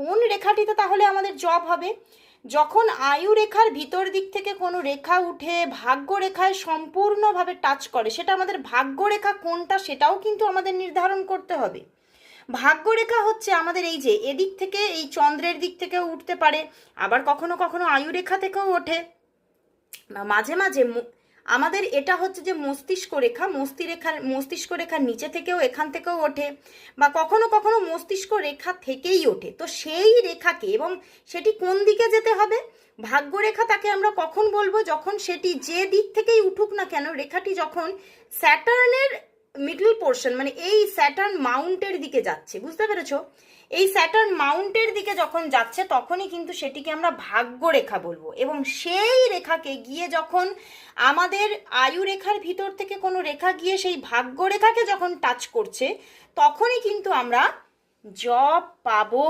কোন রেখাটিতে তাহলে আমাদের জব হবে? যখন আয়ু রেখার ভিতর দিক থেকে কোনো রেখা উঠে ভাগ্য রেখায় সম্পূর্ণভাবে টাচ করে, সেটা আমাদের ভাগ্য রেখা কোনটা সেটাও কিন্তু আমাদের নির্ধারণ করতে হবে। ভাগ্য রেখা হচ্ছে আমাদের এই যে এদিক থেকে, এই চন্দ্রের দিক থেকেও উঠতে পারে, আবার কখনো কখনো আয়ু রেখা থেকেও ওঠে, মাঝে মাঝে আমাদের এটা হচ্ছে যে মস্তিষ্ক রেখা, মস্তিষ্ক রেখার নিচে থেকেও এখান থেকেও ওঠে, বা কখনো কখনো মস্তিষ্ক রেখা থেকেই ওঠে। তো সেই রেখাকে, এবং সেটি কোন দিকে যেতে হবে, ভাগ্য রেখা তাকে আমরা কখন বলবো, যখন সেটি যে দিক থেকেই উঠুক না কেন, রেখাটি যখন স্যাটার্নের মিডল পোর্শন, মানে এই স্যাটার্ন মাউন্টের দিকে যাচ্ছে, বুঝতে পেরেছো? এই স্যাটার্ন মাউন্টের দিকে যখন যাচ্ছে তখনই কিন্তু সেটিকে আমরা ভাগ্য রেখা বলবো। এবং সেই রেখাকে গিয়ে যখন আমাদের আয়ু রেখার ভিতর থেকে কোনো রেখা গিয়ে সেই ভাগ্য রেখাকে যখন টাচ করছে, তখনই কিন্তু আমরা জব পাবো।